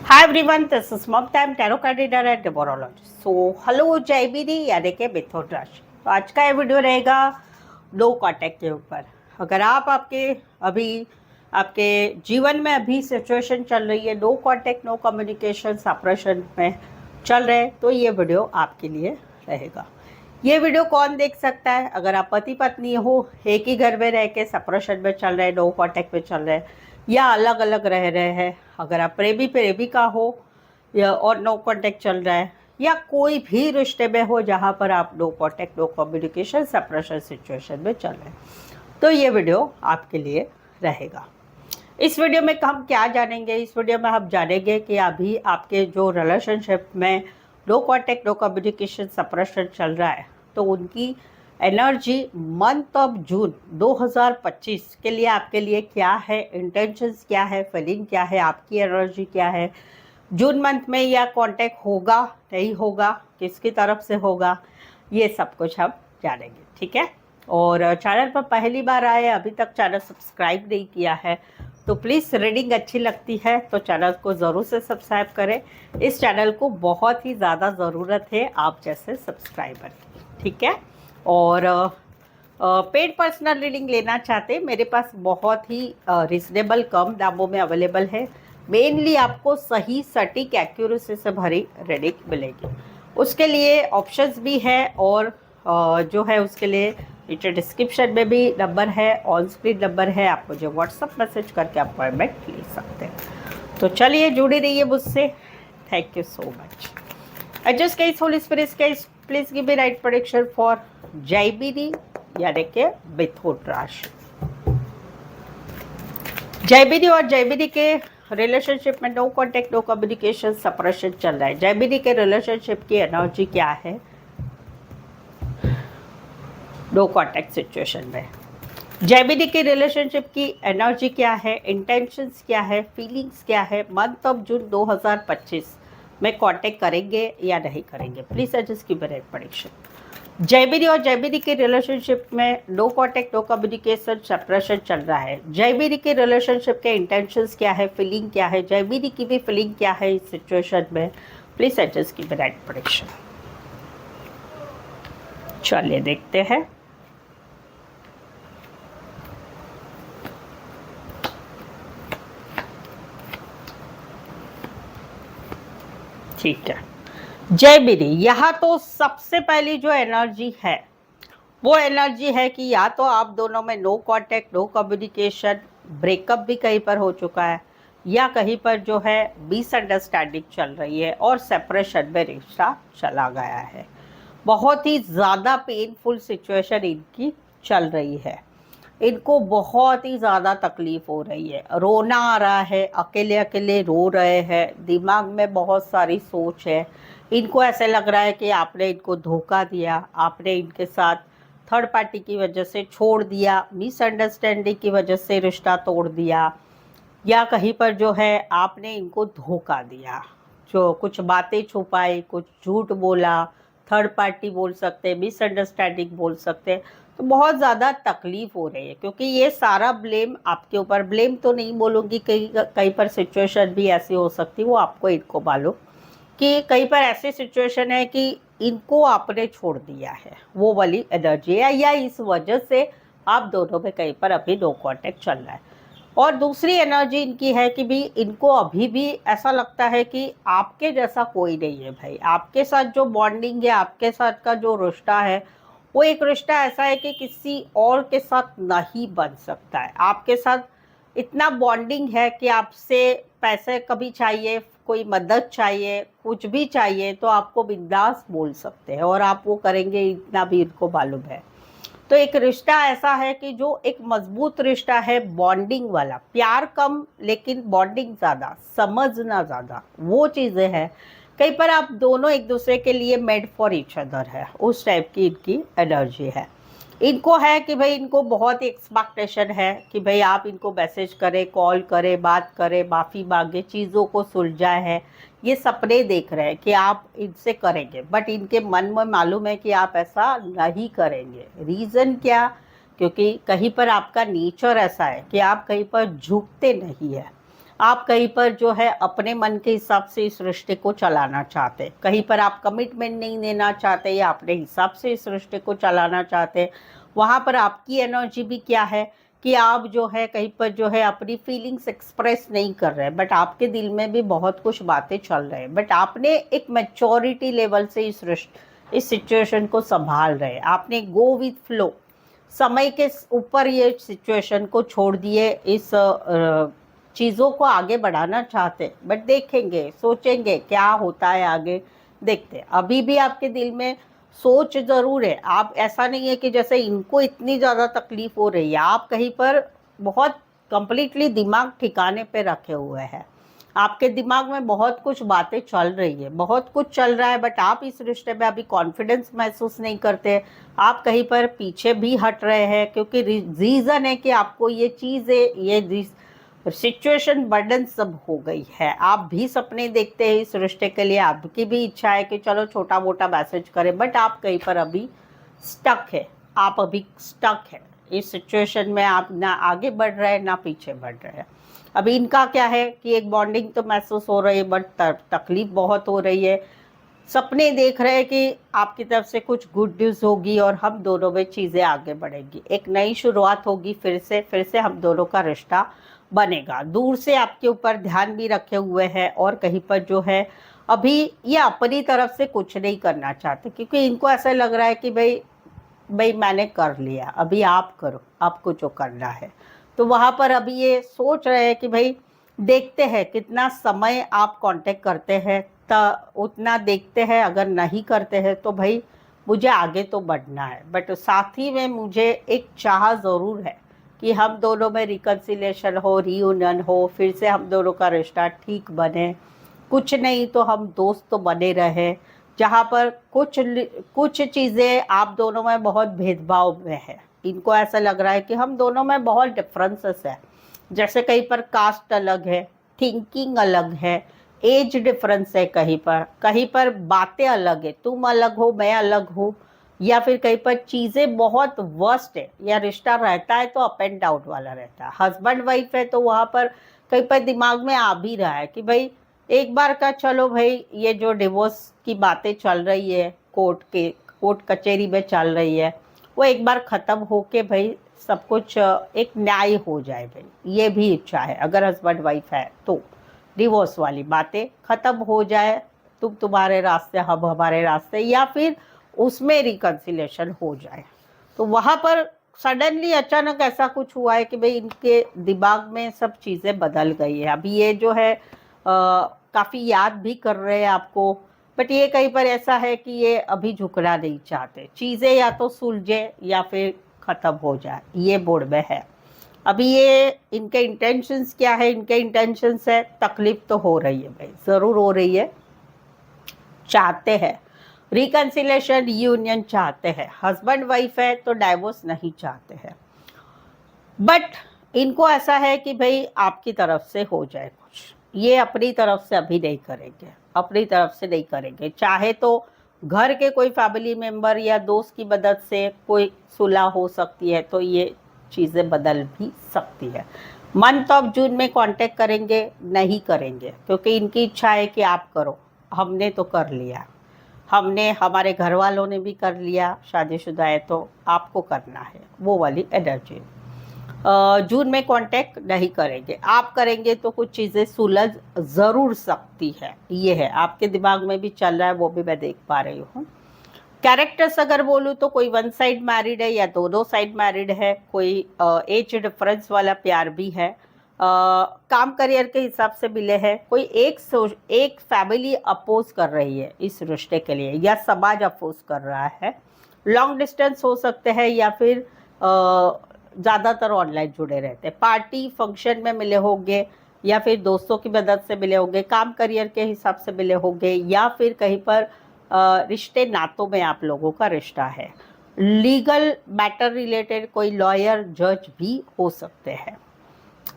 Hi everyone, this is Mom Time Tarot Card Reader and Numerologist. So, hello जय विधि यानी के मिथुन राशि। तो आज का ये वीडियो रहेगा नो कांटेक्ट के ऊपर। अगर आप आपके जीवन में अभी सिचुएशन चल रही है no contact no communication separation में चल रहे हैं तो ये वीडियो आपके लिए रहेगा। ये वीडियो कौन देख सकता है? अगर आप पति पत्नी हो, एक ही घर में रह के सेपरेशन में चल रहे हैं, नो कांटेक्ट में चल रहे हैं या अलग अलग रह रहे हैं, अगर आप प्रेमिका हो या और नो कांटेक्ट चल रहा है, या कोई भी रिश्ते में हो जहाँ पर आप no contact no communication separation situation में चल रहे हैं, तो ये वीडियो आपके लिए रहेगा। इस वीडियो में हम क्या जानेंगे? इस वीडियो में हम जानेंगे कि अभी आपके जो रिलेशनशिप में no contact no communication separation चल रहा है तो उनकी एनर्जी मंथ ऑफ जून 2025 के लिए आपके लिए क्या है, इंटेंशंस क्या है, फीलिंग क्या है, आपकी एनर्जी क्या है, जून मंथ में या कांटेक्ट होगा नहीं होगा, किसकी तरफ से होगा, ये सब कुछ हम जानेंगे। ठीक है। और चैनल पर पहली बार आए, अभी तक चैनल सब्सक्राइब नहीं किया है तो प्लीज़ रीडिंग अच्छी लगती है तो चैनल को ज़रूर से सब्सक्राइब करें। इस चैनल को बहुत ही ज़्यादा ज़रूरत है आप जैसे सब्सक्राइबर की। ठीक है। और पेड पर्सनल रीडिंग लेना चाहते हैं, मेरे पास बहुत ही रिजनेबल कम दामों में अवेलेबल है। मेनली आपको सही सटीक एक्यूरेसी से भरी रीडिंग मिलेगी। उसके लिए ऑप्शंस भी है और जो है उसके लिए नीचे डिस्क्रिप्शन में भी नंबर है, ऑन स्क्रीन नंबर है, आप मुझे व्हाट्सअप मैसेज करके अपॉइंटमेंट ले सकते हैं। तो चलिए जुड़े रहिए मुझसे। Thank you so much. I just guys, Holy Spirit guys, please give me right prediction for जय विधि यानी के मिथुन राशि। जय विधि और जय विधि के रिलेशनशिप में no contact no communication separation चल रहा है। जय विधि के रिलेशनशिप की एनर्जी क्या है नो कांटेक्ट सिचुएशन में? जय विधि की रिलेशनशिप की एनर्जी क्या है, इंटेंशंस क्या है, फीलिंग्स क्या है, मंथ ऑफ जून 2025 में कांटेक्ट करेंगे या नहीं करेंगे? प्लीज एडजस्ट की राइट प्रेडिक्शन। जय विधि और जय विधि की रिलेशनशिप में no contact no communication separation चल रहा है। जय विधि के रिलेशनशिप के इंटेंशंस क्या है, फीलिंग क्या है, जय विधि की भी फीलिंग क्या है इस सिचुएशन में? प्लीज एडजस्ट की राइट प्रेडिक्शन। चलिए देखते हैं। ठीक है। जय विधि, यहाँ तो सबसे पहली जो एनर्जी है वो एनर्जी है कि या तो आप दोनों में no contact no communication, breakup भी कहीं पर हो चुका है या कहीं पर जो है मिसअंडरस्टैंडिंग चल रही है और सेपरेशन में रिश्ता चला गया है। बहुत ही ज़्यादा पेनफुल सिचुएशन इनकी चल रही है। इनको बहुत ही ज़्यादा तकलीफ हो रही है, रोना आ रहा है, अकेले अकेले रो रहे हैं, दिमाग में बहुत सारी सोच है। इनको ऐसे लग रहा है कि आपने इनको धोखा दिया, आपने इनके साथ थर्ड पार्टी की वजह से छोड़ दिया, मिसअंडरस्टैंडिंग की वजह से रिश्ता तोड़ दिया, या कहीं पर जो है आपने इनको धोखा दिया, जो कुछ बातें छुपाई, कुछ झूठ बोला, थर्ड पार्टी बोल सकते हैं, मिसअंडरस्टैंडिंग बोल सकते हैं। तो बहुत ज़्यादा तकलीफ हो रही है क्योंकि ये सारा ब्लेम आपके ऊपर, ब्लेम तो नहीं बोलूँगी, कहीं पर सिचुएशन भी ऐसी हो सकती है, वो आपको इनको मालूम कि कहीं पर ऐसी सिचुएशन है कि इनको आपने छोड़ दिया है, वो वाली एनर्जी है, या इस वजह से आप दोनों में कहीं पर अभी नो कॉन्टेक्ट चल रहा है। और दूसरी एनर्जी इनकी है कि भी इनको अभी भी ऐसा लगता है कि आपके जैसा कोई नहीं है भाई, आपके साथ जो बॉन्डिंग है, आपके साथ का जो रिश्ता है वो एक रिश्ता ऐसा है कि किसी और के साथ नहीं बन सकता है। आपके साथ इतना बॉन्डिंग है कि आपसे पैसे कभी चाहिए, कोई मदद चाहिए, कुछ भी चाहिए तो आपको बिंदास बोल सकते हैं और आप वो करेंगे, इतना भी इनको मालूम है। तो एक रिश्ता ऐसा है कि जो एक मजबूत रिश्ता है, बॉन्डिंग वाला, प्यार कम लेकिन बॉन्डिंग ज़्यादा, समझना ज़्यादा, वो चीज़ें हैं। कहीं पर आप दोनों एक दूसरे के लिए मेड फॉर ईच अदर है, उस टाइप की इनकी एनर्जी है। इनको है कि भाई इनको बहुत एक्सपेक्टेशन है कि भाई आप इनको मैसेज करें, कॉल करें, बात करें, माफ़ी मांगे, चीज़ों को सुलझाए है। ये सपने देख रहे हैं कि आप इनसे करेंगे, बट इनके मन में मालूम है कि आप ऐसा नहीं करेंगे। रीज़न क्या? क्योंकि कहीं पर आपका नेचर ऐसा है कि आप कहीं पर झुकते नहीं है, आप कहीं पर जो है अपने मन के हिसाब से इस रिश्ते को चलाना चाहते, कहीं पर आप कमिटमेंट नहीं देना चाहते या अपने हिसाब से इस रिश्ते को चलाना चाहते। वहाँ पर आपकी एनर्जी भी क्या है कि आप जो है कहीं पर जो है अपनी फीलिंग्स एक्सप्रेस नहीं कर रहे, बट आपके दिल में भी बहुत कुछ बातें चल रहे हैं, बट आपने एक मैच्योरिटी लेवल से इस सिचुएशन को संभाल रहे हैं। आपने गो विथ फ्लो, समय के ऊपर ये सिचुएशन को छोड़ दिए, इस चीज़ों को आगे बढ़ाना चाहते, बट देखेंगे, सोचेंगे क्या होता है आगे, देखते। अभी भी आपके दिल में सोच ज़रूर है, आप ऐसा नहीं है कि जैसे इनको इतनी ज़्यादा तकलीफ हो रही है, आप कहीं पर बहुत कंप्लीटली दिमाग ठिकाने पे रखे हुए हैं। आपके दिमाग में बहुत कुछ बातें चल रही है, बहुत कुछ चल रहा है, बट आप इस रिश्ते में अभी कॉन्फिडेंस महसूस नहीं करते। आप कहीं पर पीछे भी हट रहे हैं क्योंकि रीज़न है कि आपको ये चीज़ें, ये सिचुएशन बर्डन सब हो गई है। आप भी सपने देखते हैं इस रिश्ते के लिए, आपकी भी इच्छा है कि चलो छोटा मोटा मैसेज करें, बट आप कहीं पर अभी स्टक है। आप अभी स्टक है इस सिचुएशन में, आप ना आगे बढ़ रहे हैं ना पीछे बढ़ रहे हैं। अभी इनका क्या है कि एक बॉन्डिंग तो महसूस हो रही है, बट तकलीफ बहुत हो रही है। सपने देख रहे हैं कि आपकी तरफ से कुछ गुड न्यूज़ होगी और हम दोनों में चीज़ें आगे बढ़ेंगी, एक नई शुरुआत होगी, फिर से हम दोनों का रिश्ता बनेगा। दूर से आपके ऊपर ध्यान भी रखे हुए हैं और कहीं पर जो है अभी ये अपनी तरफ से कुछ नहीं करना चाहते, क्योंकि इनको ऐसा लग रहा है कि भाई मैंने कर लिया, अभी आप करो, आपको जो करना है। तो वहाँ पर अभी ये सोच रहे हैं कि भाई देखते हैं कितना समय आप कांटेक्ट करते हैं, उतना देखते हैं। अगर नहीं करते हैं तो भाई मुझे आगे तो बढ़ना है, बट साथ ही में मुझे एक चाह ज़रूर है कि हम दोनों में रिकन्सिलेशन हो, रीयूनियन हो, फिर से हम दोनों का रिश्ता ठीक बने। कुछ नहीं तो हम दोस्त तो बने रहे, जहाँ पर कुछ चीज़ें आप दोनों में बहुत भेदभाव में है। इनको ऐसा लग रहा है कि हम दोनों में बहुत डिफरेंसेस है, जैसे कहीं पर कास्ट अलग है, थिंकिंग अलग है, एज डिफरेंस है, कहीं पर बातें अलग है, तुम अलग हो मैं अलग हूँ, या फिर कहीं पर चीज़ें बहुत वर्स्ट है, या रिश्ता रहता है तो अप एंड डाउन वाला रहता है। हस्बैंड वाइफ है तो वहाँ पर कहीं पर दिमाग में आ भी रहा है कि भाई एक बार का चलो भाई, ये जो डिवोर्स की बातें चल रही है, कोर्ट कचहरी में चल रही है, वो एक बार ख़त्म होके भाई सब कुछ एक न्याय हो जाए भाई, ये भी इच्छा है। अगर हस्बैंड वाइफ है तो डिवोर्स वाली बातें ख़त्म हो जाए, तुम तुम्हारे रास्ते हम हमारे रास्ते, या फिर उसमें रिकन्सिलेशन हो जाए। तो वहाँ पर सडनली अचानक ऐसा कुछ हुआ है कि भाई इनके दिमाग में सब चीज़ें बदल गई है। अभी ये जो है काफ़ी याद भी कर रहे हैं आपको, बट ये कहीं पर ऐसा है कि ये अभी झुकना नहीं चाहते, चीज़ें या तो सुलझे या फिर ख़त्म हो जाए, ये बोर्ड में है। अभी ये इनके इंटेंशंस क्या है, इनके इंटेंशंस है तकलीफ तो हो रही है भाई, ज़रूर हो रही है, चाहते हैं रिकन्सिलेशन, यूनियन चाहते हैं। हस्बैंड वाइफ है तो डाइवोर्स नहीं चाहते हैं, बट इनको ऐसा है कि भाई आपकी तरफ से हो जाए कुछ, ये अपनी तरफ से अभी नहीं करेंगे, अपनी तरफ से नहीं करेंगे। चाहे तो घर के कोई फैमिली मेम्बर या दोस्त की मदद से कोई सुलह हो सकती है, तो ये चीज़ें बदल भी सकती है। मंथ ऑफ जून में कांटेक्ट करेंगे, नहीं करेंगे, क्योंकि इनकी इच्छा है कि आप करो, हमने तो कर लिया, हमारे घर वालों ने भी कर लिया, शादीशुदा है तो आपको करना है, वो वाली एनर्जी। जून में कांटेक्ट नहीं करेंगे, आप करेंगे तो कुछ चीज़ें सुलझ ज़रूर सकती है, ये है आपके दिमाग में भी चल रहा है, वो भी मैं देख पा रही हूँ। कैरेक्टर्स अगर बोलूँ तो कोई वन साइड मैरिड है या दोनों साइड मैरिड है, कोई एज डिफरेंस वाला प्यार भी है, काम करियर के हिसाब से मिले हैं, कोई एक फैमिली अपोज कर रही है इस रिश्ते के लिए, या समाज अपोज कर रहा है। लॉन्ग डिस्टेंस हो सकते हैं, या फिर ज़्यादातर ऑनलाइन जुड़े रहते हैं, पार्टी फंक्शन में मिले होंगे, या फिर दोस्तों की मदद से मिले होंगे, काम करियर के हिसाब से मिले होंगे, या फिर कहीं पर रिश्ते नातों में आप लोगों का रिश्ता है। लीगल मैटर रिलेटेड कोई लॉयर जज भी हो सकते हैं,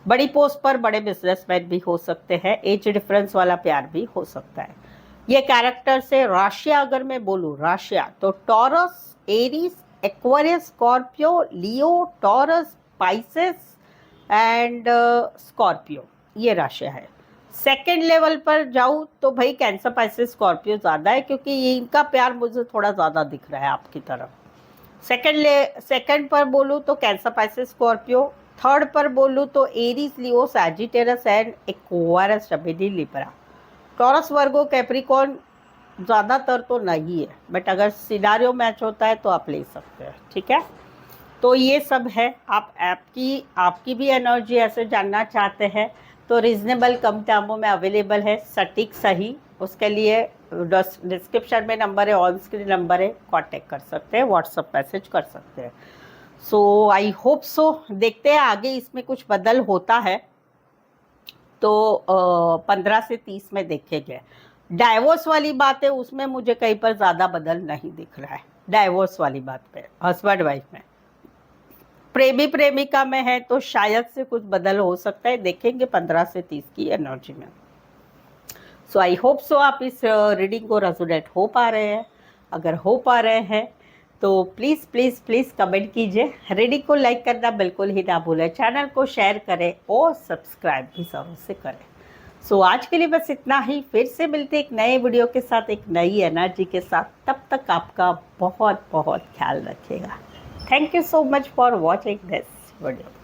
बड़ी पोस्ट पर बड़े बिजनेसमैन भी हो सकते हैं, एज डिफरेंस वाला प्यार भी हो सकता है। ये कैरेक्टर से राशिया अगर मैं बोलूँ, राशिया तो taurus, Aries, Aquarius, Scorpio, Leo, taurus, Pisces and Scorpio, ये राशि है। सेकंड लेवल पर जाऊँ तो भाई कैंसर, पाइसेस, स्कॉर्पियो ज़्यादा है, क्योंकि ये इनका प्यार मुझे थोड़ा ज़्यादा दिख रहा है आपकी तरफ। सेकंड पर बोलूँ तो कैंसर, पाइसेस, स्कॉर्पियो। थर्ड पर बोलूँ तो एरीज, लियो, सैजिटेरस एंड एक्वारियस, जमिनी, लिब्रा। टॉरस, वर्गो, कैप्रिकॉर्न ज़्यादातर तो नहीं है, बट अगर सिनारियो मैच होता है तो आप ले सकते हैं, ठीक है। तो ये सब है। आप आपकी भी एनर्जी ऐसे जानना चाहते हैं तो रीजनेबल कम दामों में अवेलेबल है, सटीक सही। उसके लिए डिस्क्रिप्शन में नंबर है, ऑन स्क्रीन नंबर है, कांटेक्ट कर सकते हैं, व्हाट्सअप मैसेज कर सकते हैं। सो आई होप सो, देखते हैं आगे इसमें कुछ बदल होता है तो 15 से 30 में देखेंगे। डाइवोर्स वाली बात है, उसमें मुझे कहीं पर ज़्यादा बदल नहीं दिख रहा है। डाइवोर्स वाली बात पे हस्बैंड वाइफ में, प्रेमी प्रेमिका में है तो शायद से कुछ बदल हो सकता है, देखेंगे 15 से 30 की एनर्जी में। सो आई होप सो आप इस रीडिंग को रेजोनेट हो पा रहे हैं। अगर हो पा रहे हैं तो प्लीज़ प्लीज़ प्लीज़ कमेंट कीजिए। रीडिंग को लाइक करना बिल्कुल ही ना भूलें, चैनल को शेयर करें और सब्सक्राइब भी ज़रूर से करें। सो आज के लिए बस इतना ही। फिर से मिलते एक नए वीडियो के साथ, एक नई एनर्जी के साथ। तब तक आपका बहुत बहुत ख्याल रखिएगा। Thank you so much for watching this video.